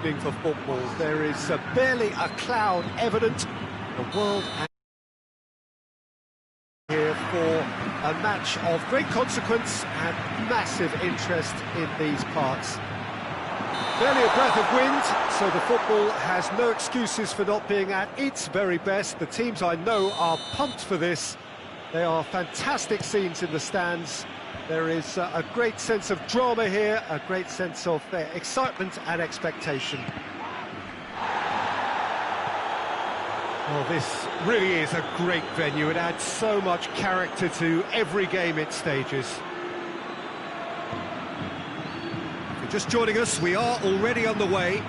evening for football. There is barely a cloud evident. The world here for a match of great consequence and massive interest in these parts. Barely a breath of wind, so the football has no excuses for not being at its very best. The teams I know are pumped for this. They are fantastic scenes in the stands. There is a great sense of drama here, a great sense of excitement and expectation. Well, this really is a great venue. It adds so much character to every game it stages. If you're just joining us, we are already on the way.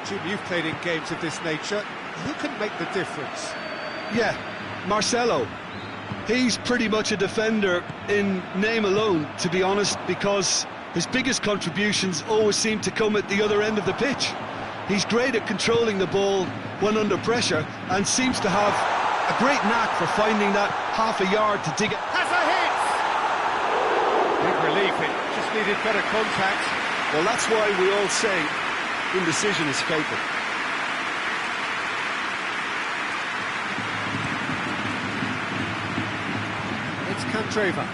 Jim, you've played in games of this nature. Who can make the difference? Yeah, Marcelo. He's pretty much a defender in name alone, to be honest, because his biggest contributions always seem to come at the other end of the pitch. He's great at controlling the ball when under pressure and seems to have a great knack for finding that half a yard to dig it. Has a hit! Big relief, it just needed better contact. Well, that's why we all say indecision is fatal. It's Candreva.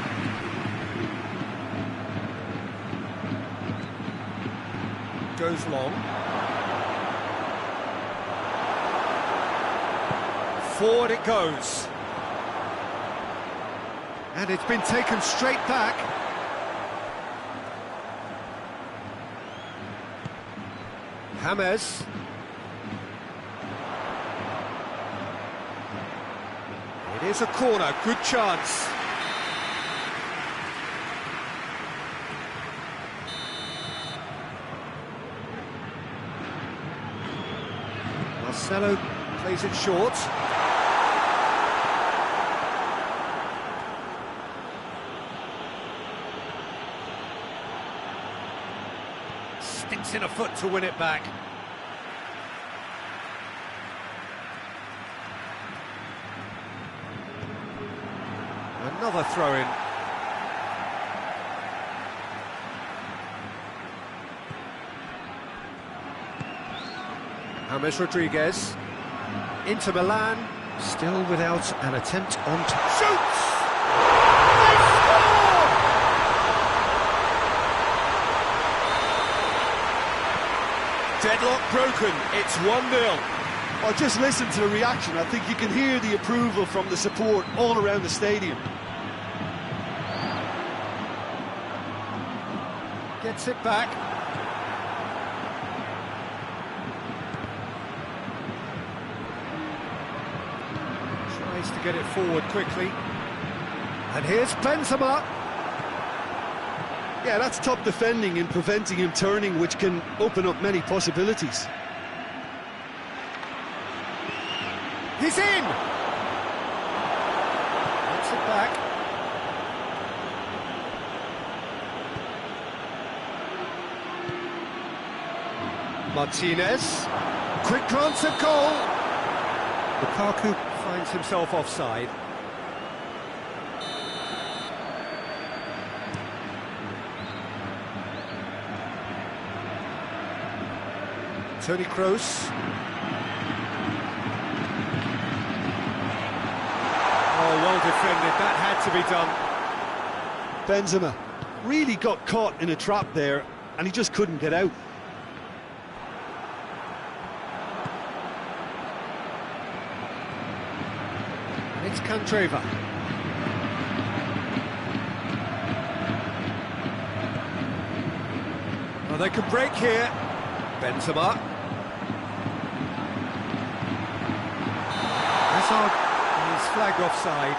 Goes long. Forward it goes. And it's been taken straight back. James. It is a corner, good chance. Marcelo plays it short. Sticks in a foot to win it back. Another throw-in. James Rodriguez. Inter Milan, still without an attempt on... Shoots! They score! Deadlock broken, it's 1-0. Well, just listen to the reaction. I think you can hear the approval from the support all around the stadium. Gets it back. Tries to get it forward quickly. And here's Benzema. Yeah, that's top defending and preventing him turning, which can open up many possibilities. He's in! Gets it back. Martinez. Quick glance at goal. Lukaku finds himself offside. Toni Kroos. Oh, well defended, that had to be done. Benzema really got caught in a trap there, and he just couldn't get out. And it's Candreva. Well, they could break here. Benzema. Hazard is flagged offside.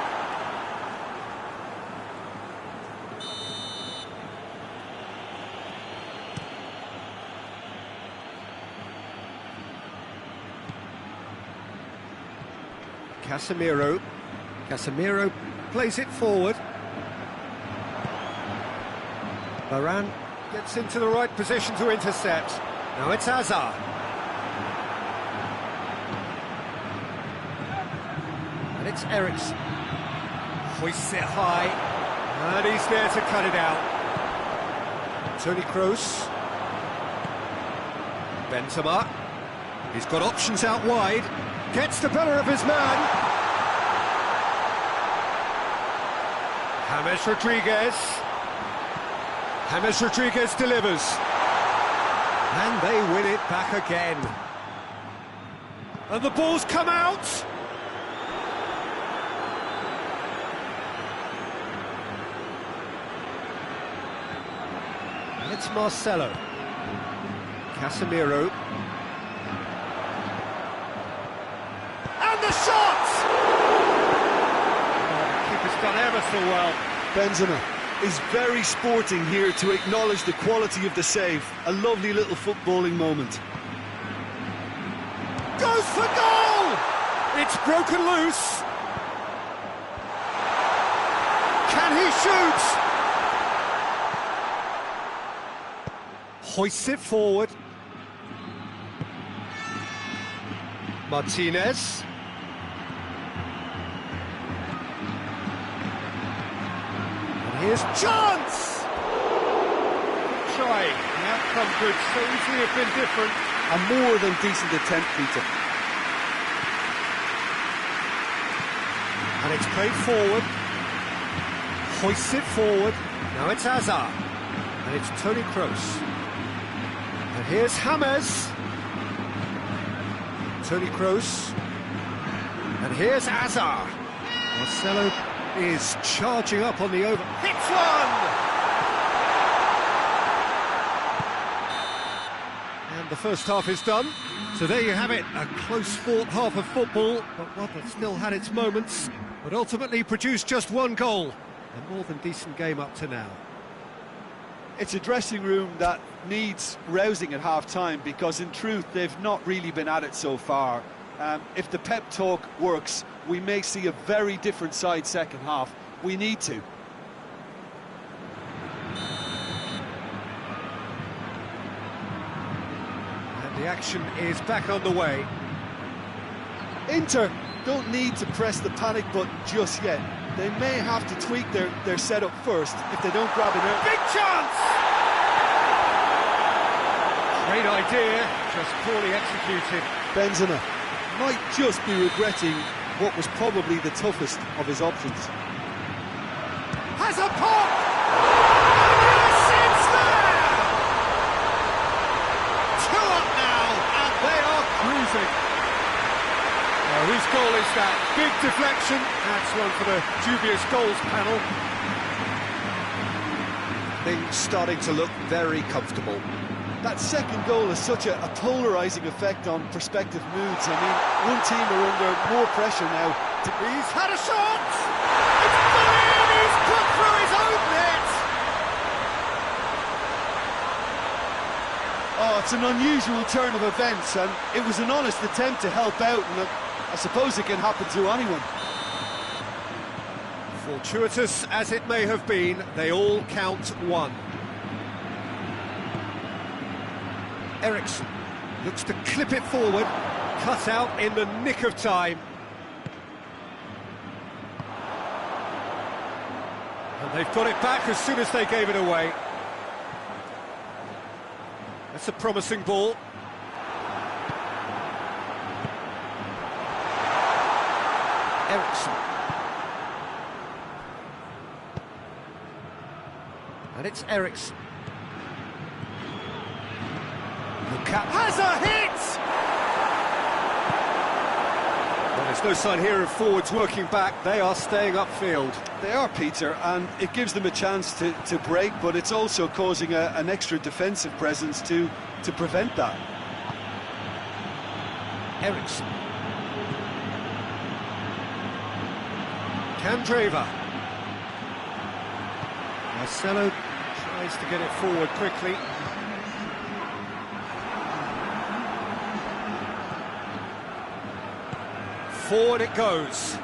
Casemiro plays it forward. Varane gets into the right position to intercept. Now it's Hazard. And it's Eriksen. Hoists it high. And he's there to cut it out. Toni Kroos. Benzema. He's got options out wide. Gets the better of his man. James Rodriguez. James Rodriguez delivers. And they win it back again. And the ball's come out. It's Marcelo. Casemiro. And the shot! Oh, the keeper's done ever so well. Benzema is very sporting here to acknowledge the quality of the save. A lovely little footballing moment. Goes for goal! It's broken loose. Can he shoot? Hoists it forward. Martinez. And here's chance! Trying. The outcome could so easily have been different. A more than decent attempt, Peter. And it's played forward. Hoists it forward. Now it's Hazard. And it's Toni Kroos. And here's James. Toni Kroos. And here's Hazard. Marcelo is charging up on the over. Hits one! And the first half is done. So there you have it, a close-fought half of football, but one that still had its moments, but ultimately produced just one goal. A more than decent game up to now. It's a dressing room that needs rousing at half-time, because in truth they've not really been at it so far. If the pep talk works, we may see a very different side second half. We need to. And the action is back on the way. Inter don't need to press the panic button just yet. They may have to tweak their setup first if they don't grab it early. Big chance! Great idea, just poorly executed. Benzema might just be regretting what was probably the toughest of his options. Has a pop! Yes, it's there! 2 up now, and they are cruising. Whose goal is that? Big deflection. That's one for the dubious goals panel. Things starting to look very comfortable. That second goal has such a polarising effect on prospective moods. I mean, one team are under more pressure now. He's had a shot! It's gone in! He's put through his own net! Oh, it's an unusual turn of events, and it was an honest attempt to help out, and I suppose it can happen to anyone. Fortuitous as it may have been, they all count one. Eriksson looks to clip it forward, cut out in the nick of time. And they've got it back as soon as they gave it away. That's a promising ball. Eriksson. And it's Eriksson. Has a hit! Well, there's no sign here of forwards working back. They are staying upfield. They are, Peter, and it gives them a chance to break, but it's also causing an extra defensive presence to prevent that. Eriksson. Candreva. Marcelo tries to get it forward quickly. Forward it goes.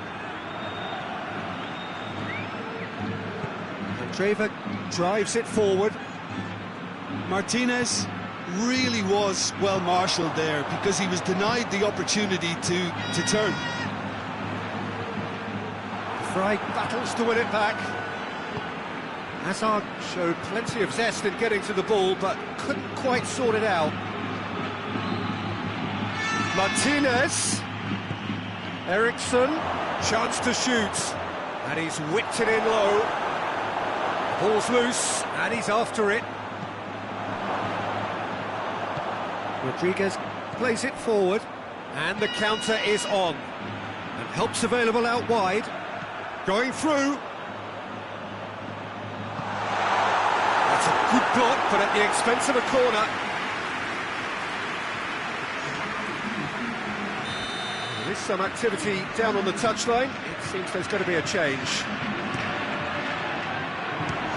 Candreva drives it forward. Martinez really was well marshalled there, because he was denied the opportunity to turn. Fry battles to win it back. Hazard showed plenty of zest in getting to the ball, but couldn't quite sort it out. Martinez. Eriksson, chance to shoot. And he's whipped it in low. Ball's loose, and he's after it. Rodriguez plays it forward, and the counter is on. And help's available out wide. Going through. That's a good block, but at the expense of a corner. There is some activity down on the touchline. It seems there's going to be a change.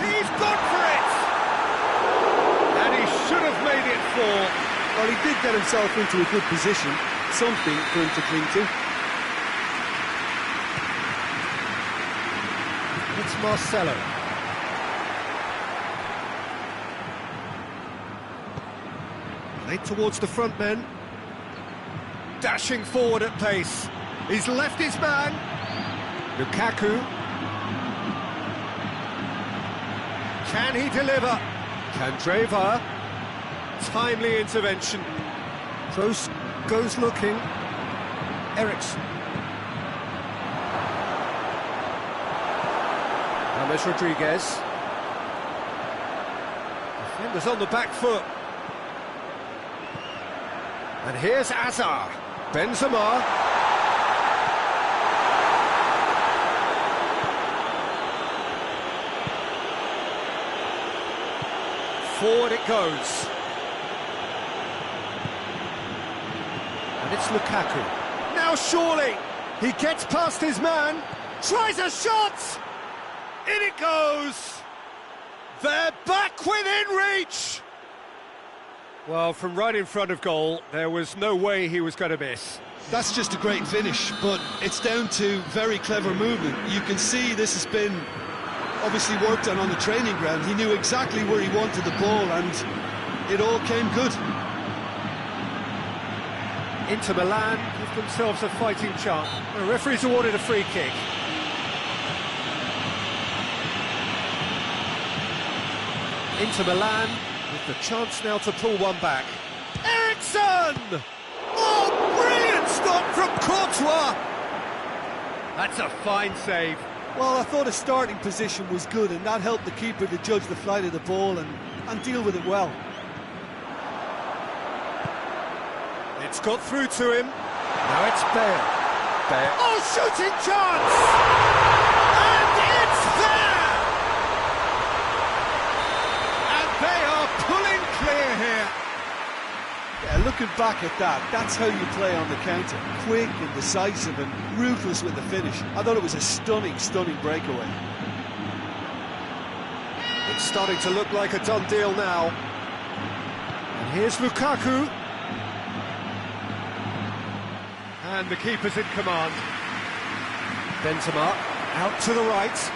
He's gone for it! And he should have made it fall. Well, he did get himself into a good position, something for him to cling to. It's Marcelo. Played towards the front men. Dashing forward at pace. He's left his man. Lukaku. Can he deliver? Candreva. Timely intervention. Kroos goes looking. Eriksson. James Rodriguez. Defenders on the back foot. And here's Azar. Benzema. Forward it goes. And it's Lukaku. Now surely he gets past his man. Tries a shot. In it goes. They're back within reach. Well, from right in front of goal, there was no way he was going to miss. That's just a great finish, but it's down to very clever movement. You can see this has been obviously worked on the training ground. He knew exactly where he wanted the ball, and it all came good. Inter Milan give themselves a fighting chance. The referee's awarded a free kick. Inter Milan with the chance now to pull one back. Eriksson! Oh, brilliant stop from Courtois! That's a fine save. Well, I thought his starting position was good, and that helped the keeper to judge the flight of the ball and deal with it well. It's got through to him. Now it's Bale. Bale. Oh, shooting chance! And it's there! And they are pulling clear here. Yeah, looking back at that, that's how you play on the counter. Quick and decisive and ruthless with the finish. I thought it was a stunning, stunning breakaway. It's starting to look like a done deal now. And here's Lukaku. And the keeper's in command. Benzema out to the right.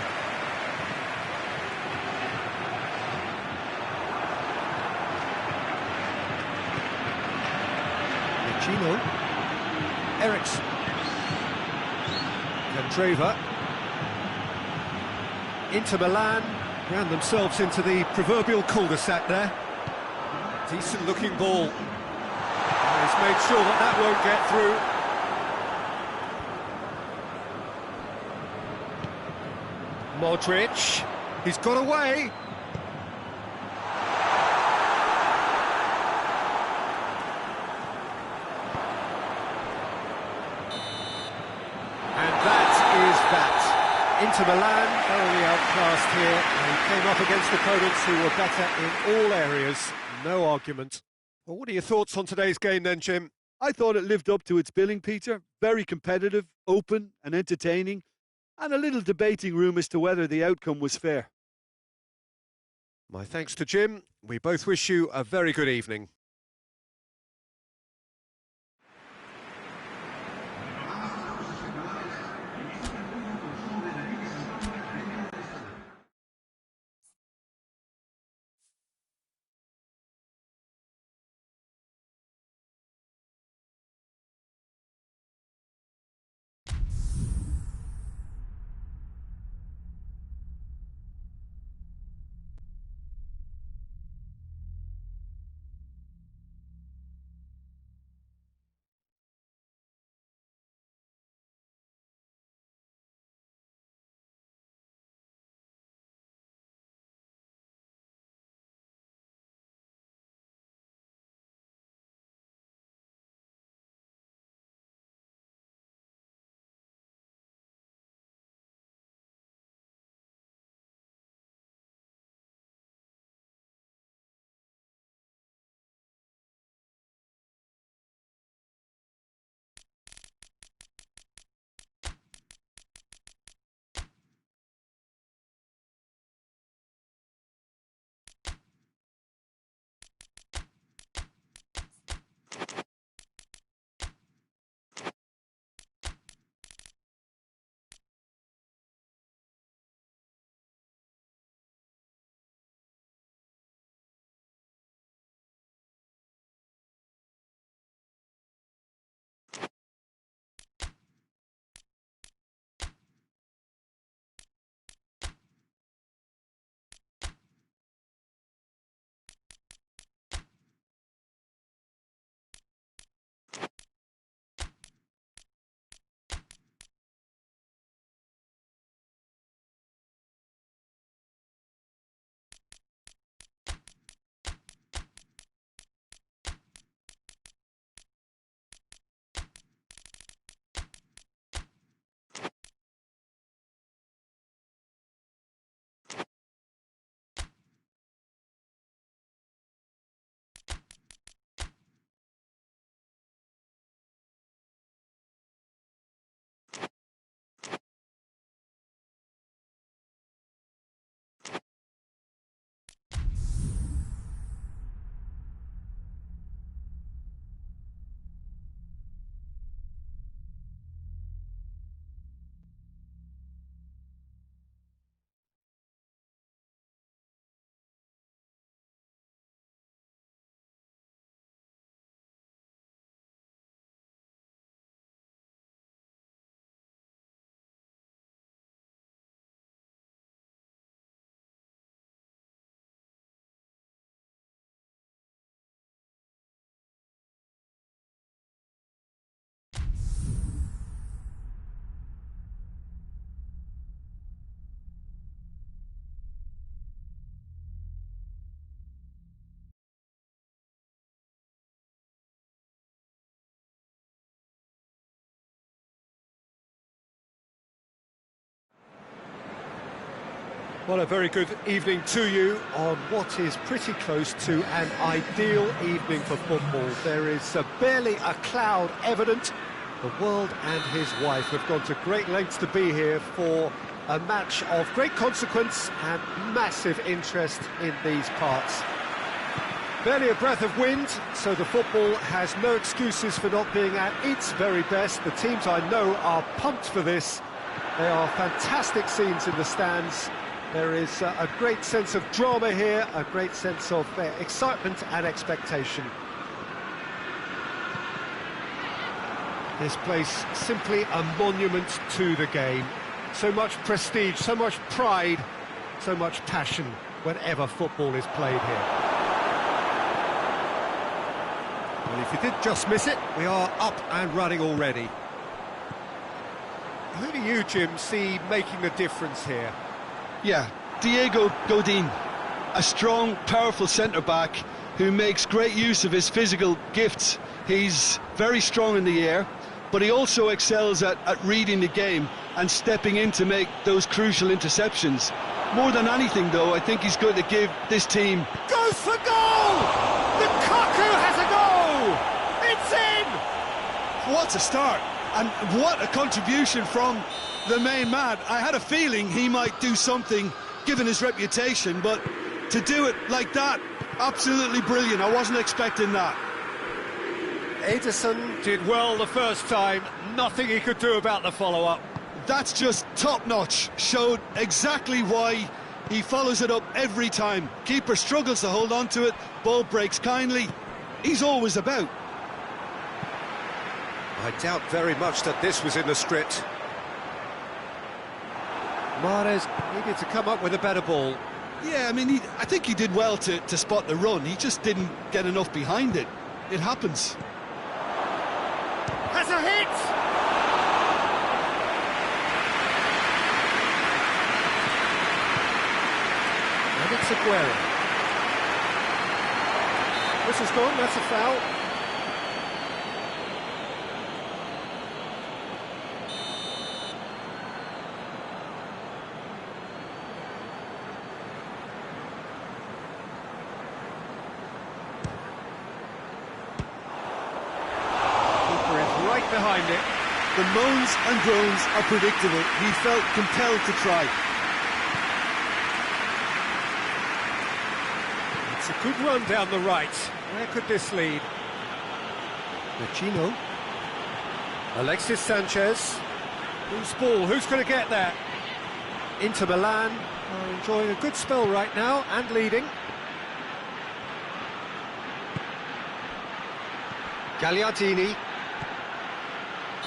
Gino. Eriksson. Candreva. Inter Milan ran themselves into the proverbial cul-de-sac there. Decent looking ball. And he's made sure that that won't get through. Modric. He's got away. Inter Milan thoroughly outclassed here, and he came up against opponents who were better in all areas. No argument. Well, what are your thoughts on today's game then, Jim? I thought it lived up to its billing, Peter. Very competitive, open and entertaining, and a little debating room as to whether the outcome was fair. My thanks to Jim. We both wish you a very good evening. Well, a very good evening to you on what is pretty close to an ideal evening for football. There is barely a cloud evident. The world and his wife have gone to great lengths to be here for a match of great consequence and massive interest in these parts. Barely a breath of wind, so the football has no excuses for not being at its very best. The teams I know are pumped for this. They are fantastic scenes in the stands. There is a great sense of drama here, a great sense of excitement and expectation. This place simply a monument to the game. So much prestige, so much pride, so much passion whenever football is played here. Well, if you did just miss it, we are up and running already. Who do you, Jim, see making the difference here? Yeah, Diego Godin, a strong, powerful centre-back who makes great use of his physical gifts. He's very strong in the air, but he also excels at reading the game and stepping in to make those crucial interceptions. More than anything, though, I think he's going to give this team... Goes for goal! Lukaku has a goal! It's in! What a start, and what a contribution from the main man. I had a feeling he might do something, given his reputation, but to do it like that, absolutely brilliant. I wasn't expecting that. Ederson did well the first time, nothing he could do about the follow-up. That's just top-notch, showed exactly why he follows it up every time. Keeper struggles to hold on to it, ball breaks kindly. He's always about. I doubt very much that this was in the script. Mahrez needed to come up with a better ball. Yeah, I mean, I think he did well to spot the run. He just didn't get enough behind it. It happens. Has a hit! And it's Aguero. This is gone, that's a foul. Right behind it. The moans and groans are predictable. He felt compelled to try. It's a good run down the right. Where could this lead? Vecino. Alexis Sanchez. Whose ball? Who's going to get that? Inter Milan are enjoying a good spell right now and leading. Gagliardini.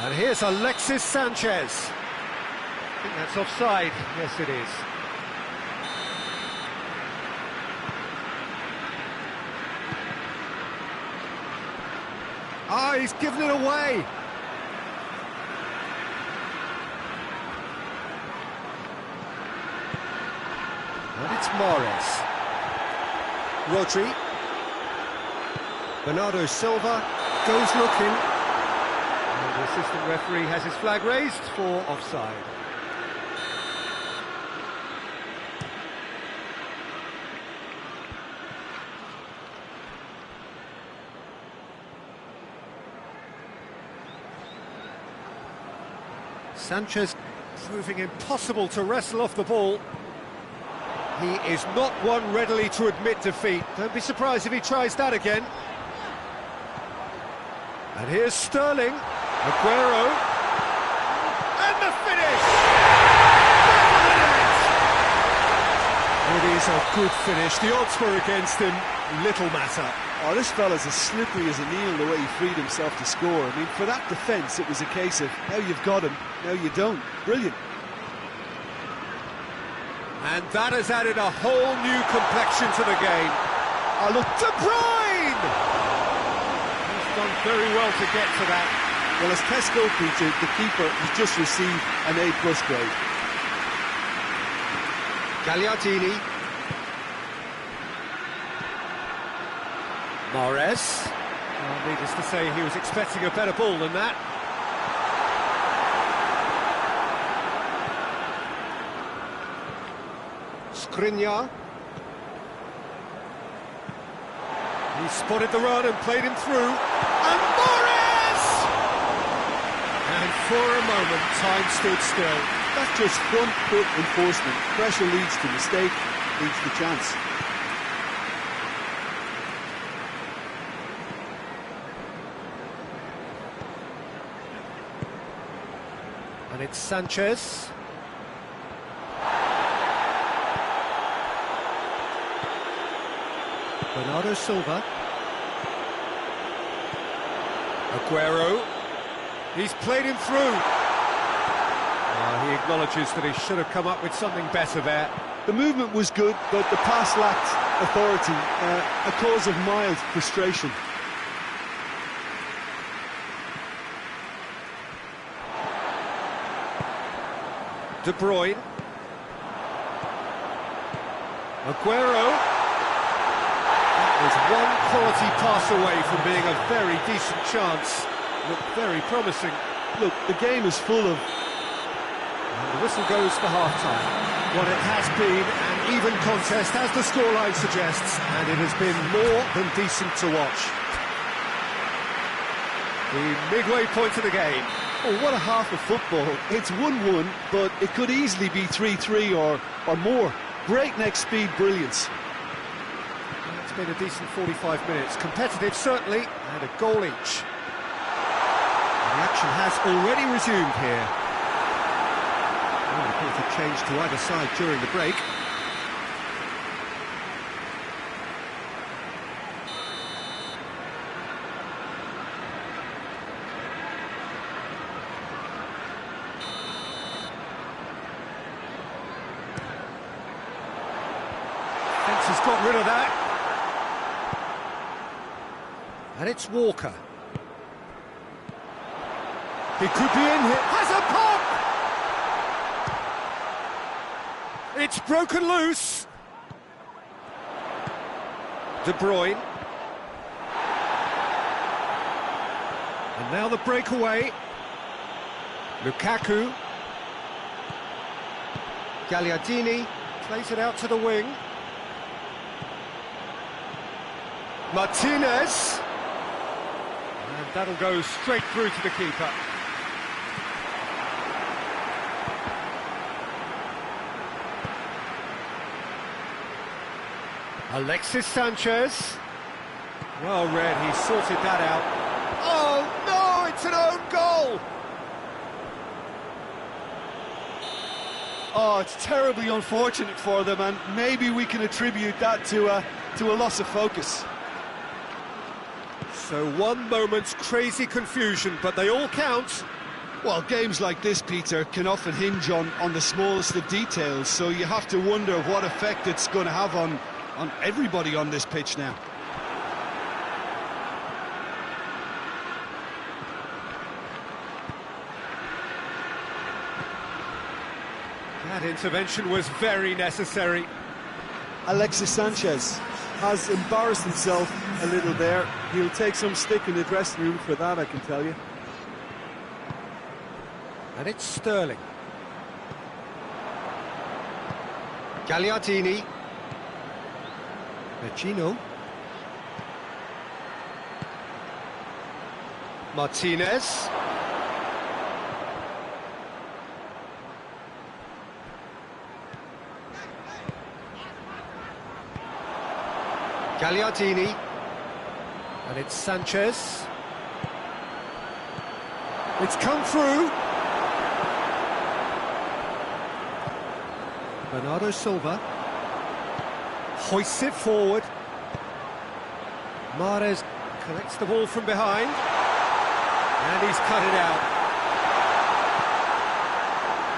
And here's Alexis Sanchez. I think that's offside. Yes, it is. Ah, he's given it away. And it's Mahrez. Rodri. Bernardo Silva goes looking. The assistant referee has his flag raised for offside. Sanchez proving impossible to wrestle off the ball. He is not one readily to admit defeat. Don't be surprised if he tries that again. And here's Sterling. Aguero, and the finish! It is a good finish. The odds were against him, little matter. Oh, this fella's as slippery as a needle the way he freed himself to score. I mean, for that defence, it was a case of, now you've got him, now you don't. Brilliant. And that has added a whole new complexion to the game. Oh, look, De Bruyne! He's done very well to get to that. Well, as Tesco featured, the keeper has just received an A+ grade. Gagliardini. Mahrez. Well, needless to say, he was expecting a better ball than that. Skriniar. He spotted the run and played him through. And Morris! And for a moment, time stood still. That's just front foot enforcement. Pressure leads to mistake, leads to chance. And it's Sanchez. Bernardo Silva. Aguero. He's played him through. He acknowledges that he should have come up with something better there. The movement was good, but the pass lacked authority, a cause of mild frustration. De Bruyne. Aguero. That was one quality pass away from being a very decent chance. Looked very promising. Look, the game is full of... And the whistle goes for half-time. What it has been an even contest, as the scoreline suggests, and it has been more than decent to watch. The midway point of the game. Oh, what a half of football. It's 1-1, but it could easily be 3-3 or more. Breakneck speed brilliance. It's been a decent 45 minutes. Competitive, certainly, and a goal each. And the action has already resumed here. Oh, a change to either side during the break. Has got rid of that. And it's Walker. He could be in here. Has a pop! It's broken loose. De Bruyne. And now the breakaway. Lukaku. Gagliardini plays it out to the wing. Martinez, and that'll go straight through to the keeper. Alexis Sanchez. Well read, he sorted that out. Oh no, it's an own goal! Oh, it's terribly unfortunate for them, and maybe we can attribute that to a loss of focus. So one moment's crazy confusion, but they all count. Well, games like this, Peter, can often hinge on the smallest of details, so you have to wonder what effect it's going to have on everybody on this pitch now. That intervention was very necessary. Alexis Sanchez has embarrassed himself a little there. He'll take some stick in the dressing room for that, I can tell you. And it's Sterling. Gagliardini. Vecino. Martinez. Gagliardini, and it's Sanchez. It's come through. Bernardo Silva hoists it forward. Mahrez collects the ball from behind, and he's cut it out.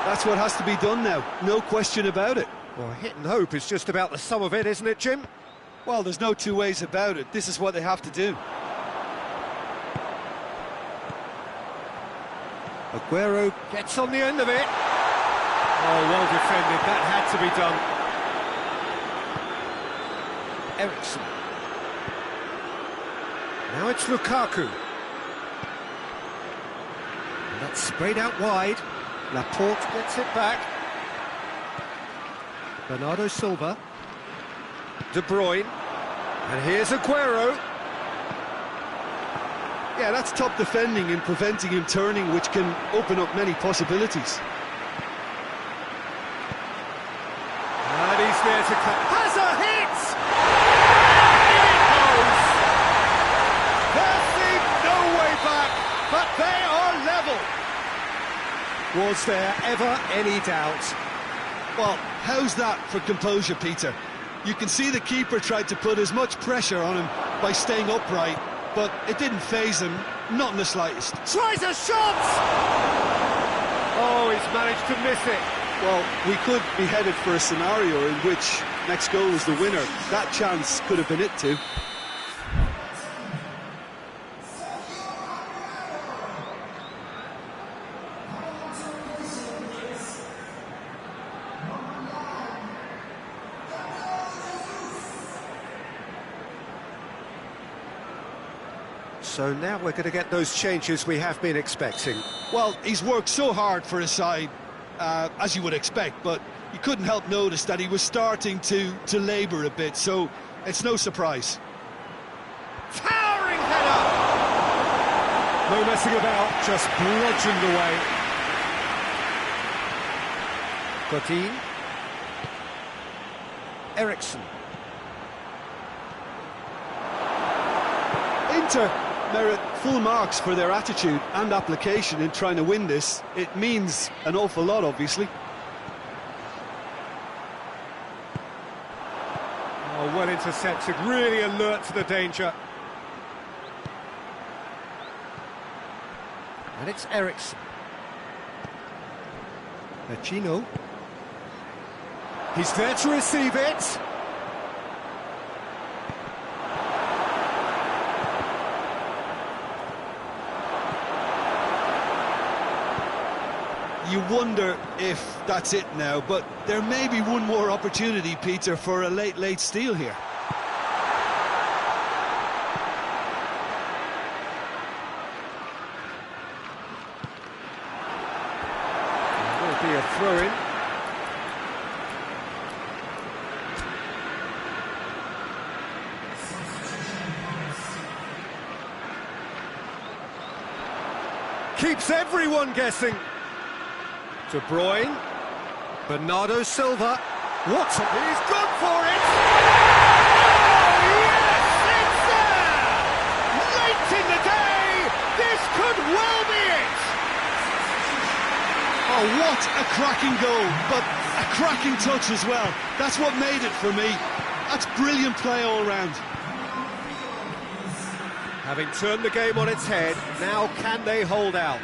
That's what has to be done now, no question about it. Well, hit and hope is just about the sum of it, isn't it, Jim? Well, there's no two ways about it. This is what they have to do. Aguero gets on the end of it. Oh, well defended. That had to be done. Ericsson. Now it's Lukaku. And that's sprayed out wide. Laporte gets it back. Bernardo Silva. De Bruyne. And here's Aguero. Yeah, that's top defending and preventing him turning, which can open up many possibilities. And he's there to cut. Has a hit! In it goes! There seemed no way back, but they are level. Was there ever any doubt? Well, how's that for composure, Peter? You can see the keeper tried to put as much pressure on him by staying upright, but it didn't faze him, not in the slightest. Tries a shot! Oh, he's managed to miss it. Well, we could be headed for a scenario in which next goal is the winner. That chance could have been it too. So now we're going to get those changes we have been expecting. Well, he's worked so hard for his side, as you would expect, but you couldn't help notice that he was starting to labour a bit, so it's no surprise. Towering header! No messing about, just bludgeoned away. Godin. Ericsson. Inter merit full marks for their attitude and application in trying to win this. It means an awful lot, obviously. Oh, well intercepted, really alert to the danger. And it's Ericsson. Vecino. He's there to receive it. You wonder if that's it now, but there may be one more opportunity, Peter, for a late steal here. There will be a throw-in. Keeps everyone guessing. De Bruyne, Bernardo Silva, he's gone for it! Oh yes, it's there! Late in the day, this could well be it! Oh, what a cracking goal, but a cracking touch as well. That's what made it for me. That's brilliant play all round. Having turned the game on its head, now can they hold out?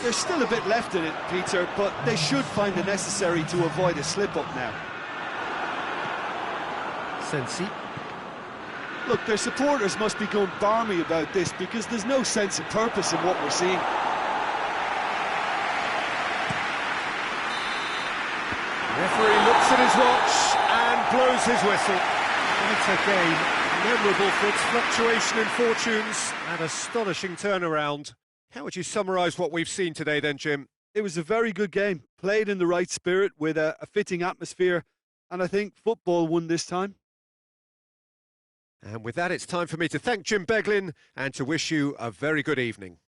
There's still a bit left in it, Peter, but they should find the necessary to avoid a slip-up now. Sensi. Look, their supporters must be going barmy about this because there's no sense of purpose in what we're seeing. Referee looks at his watch and blows his whistle. It's a game, memorable for its fluctuation in fortunes and astonishing turnaround. How would you summarise what we've seen today then, Jim? It was a very good game, played in the right spirit with a fitting atmosphere, and I think football won this time. And with that, it's time for me to thank Jim Beglin and to wish you a very good evening.